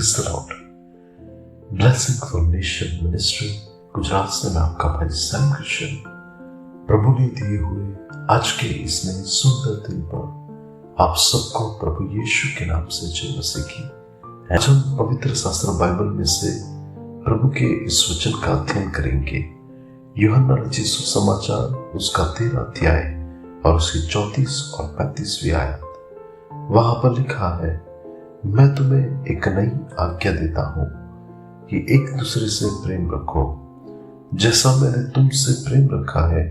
Praise the Lord. Blessing for nation ministry Gujarat से मैं आपका भाई सैम क्रिश्चियन प्रभु ने दिए हुए आज के इस नए सुंदर दिन पर आप सबको प्रभु यीशु के नाम से जय मसीह की। आज हम पवित्र शास्त्र बाइबल में से प्रभु के इस वचन का अध्ययन करेंगे। यूहन्ना रचित सुसमाचार उसका 13 अध्याय और उसकी 34 और 35वीं आयत। वहां पर लिखा है, मैं तुम्हें एक नई आज्ञा देता हूं कि एक दूसरे से प्रेम रखो। जैसा मैंने तुमसे प्रेम रखा है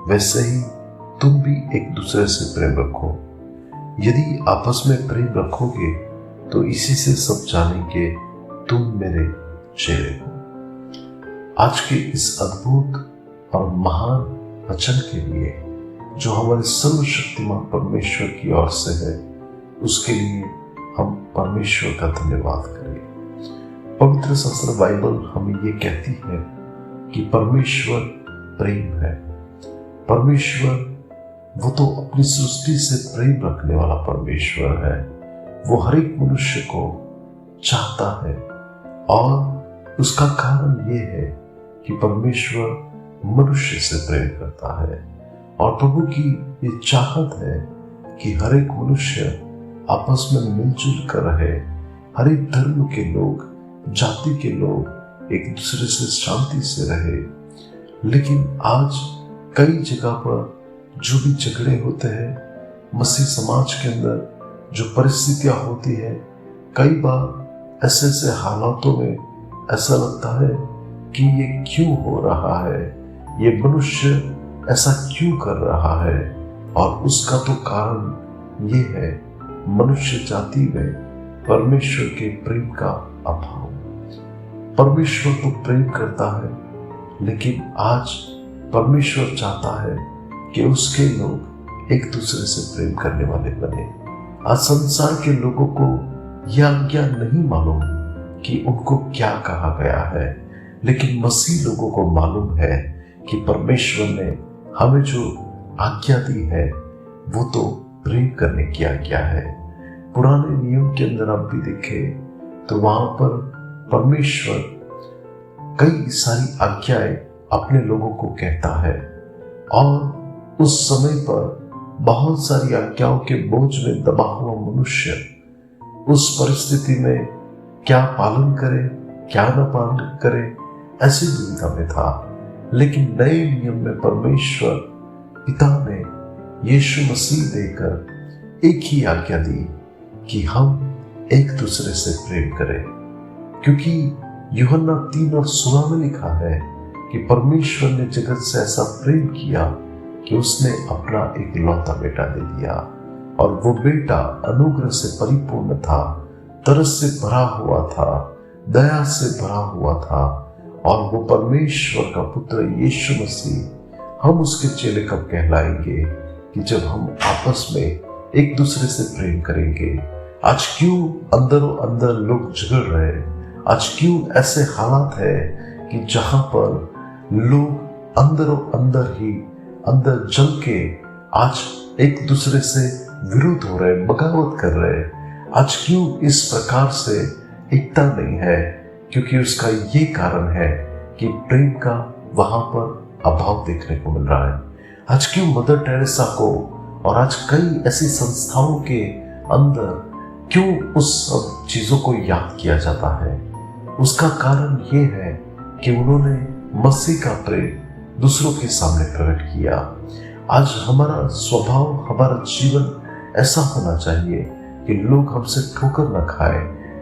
वैसे ही तुम भी एक दूसरे से प्रेम रखो। यदि आपस में प्रेम रखोगे तो इसी से सब जानेंगे तुम मेरे चेले हो। आज के इस अद्भुत और महान वचन के लिए जो हमारे सर्वशक्तिमान परमेश्वर की ओर से है, उसके लिए हम परमेश्वर का धन्यवाद करें। पवित्र शास्त्र बाइबल हमें ये कहती है कि परमेश्वर प्रेम है। परमेश्वर वो तो अपनी सृष्टि से प्रेम रखने वाला परमेश्वर है। वो हर एक मनुष्य को चाहता है और उसका कारण ये है कि परमेश्वर मनुष्य से प्रेम करता है और प्रभु की ये चाहत है कि हर एक मनुष्य आपस में मिलजुल कर रहे। हर एक धर्म के लोग, जाति के लोग एक दूसरे से शांति से रहे। लेकिन आज कई जगह पर जो भी झगड़े होते हैं, मसीह समाज के अंदर जो परिस्थितियां होती है, कई बार ऐसे ऐसे हालातों में ऐसा लगता है कि ये क्यों हो रहा है, ये मनुष्य ऐसा क्यों कर रहा है। और उसका तो कारण ये है मनुष्य जाति में परमेश्वर के प्रेम का अभाव। परमेश्वर तो प्रेम करता है, लेकिन आज परमेश्वर चाहता है कि उसके लोग एक दूसरे से प्रेम करने वाले बने। आज संसार के लोगों को यह आज्ञा नहीं मालूम कि उनको क्या कहा गया है, लेकिन मसीह लोगों को मालूम है कि परमेश्वर ने हमें जो आज्ञा दी है वो तो प्रेम करने की आज्ञा है। पुराने नियम के अंदर आप भी देखें तो वहां पर परमेश्वर कई सारी आज्ञाएं अपने लोगों को कहता है और उस समय पर बहुत सारी आज्ञाओं के बोझ में दबा हुआ मनुष्य उस परिस्थिति में क्या पालन करे क्या न पालन करे ऐसी दुविधा में था। लेकिन नए नियम में परमेश्वर पिता ने यीशु मसीह देकर एक ही आज्ञा दी कि हम एक दूसरे से प्रेम करें। क्योंकि यूहन्ना 3 और 16 में लिखा है कि परमेश्वर ने जगत से ऐसा प्रेम किया कि उसने अपना एक लौता बेटा दे दिया, और वो बेटा अनुग्रह से परिपूर्ण था, तरस से भरा हुआ था, दया से भरा हुआ था, और वो परमेश्वर का पुत्र यीशु मसीह। हम उसके चेले कब कहलाएंगे कि जब हम आपस में एक दूसरे से प्रेम करेंगे। आज क्यों अंदरों अंदर लोग झगड़ रहे हैं? आज क्यों ऐसे हालात है कि जहां पर लोग अंदरों अंदर ही अंदर जल के आज एक दूसरे से विरोध हो रहे, बगावत कर रहे। आज क्यों इस प्रकार से एकता नहीं है? क्योंकि उसका ये कारण है कि प्रेम का वहां पर अभाव देखने को मिल रहा है। आज क्यों मदर टेरेसा को और आज कई ऐसी संस्थाओं के अंदर क्यों उस सब चीजों को याद किया जाता है? उसका कारण ये है कि उन्होंने मसीह का प्रेम दूसरों के सामने प्रकट किया। आज हमारा स्वभाव, हमारा जीवन ऐसा होना चाहिए कि लोग हमसे ठोकर न खाए,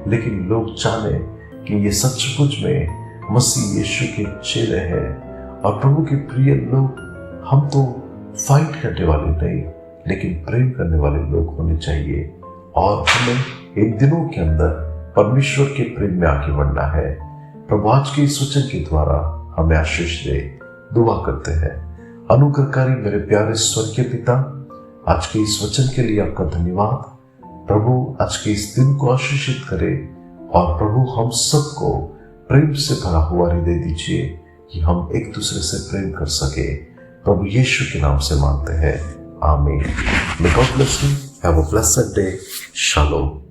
लेकिन लोग जाने कि ये सचमुच में मसीह यीशु के चेले हैं और प्रभु के प्रिय लोग। हम तो फाइट करने वाले नहीं, लेकिन प्रेम करने वाले लोग होने चाहिए, और हमें इन दिनों के अंदर परमेश्वर के प्रेम में आगे बढ़ना है। प्रभु आज के इस वचन के द्वारा हमें आशीष दे। दुआ करते हैं। अनुग्रहकारी मेरे प्यारे स्वर्गीय पिता, आज के इस वचन के लिए आपका धन्यवाद। प्रभु आज के इस दिन को आशीषित करे और प्रभु हम सबको प्रेम से भरा हुआ हृदय दीजिए कि हम एक दूसरे से प्रेम कर सके। प्रभु यीशु के नाम से मांगते हैं, आमीन। May God bless you. Have a blessed day. Shalom.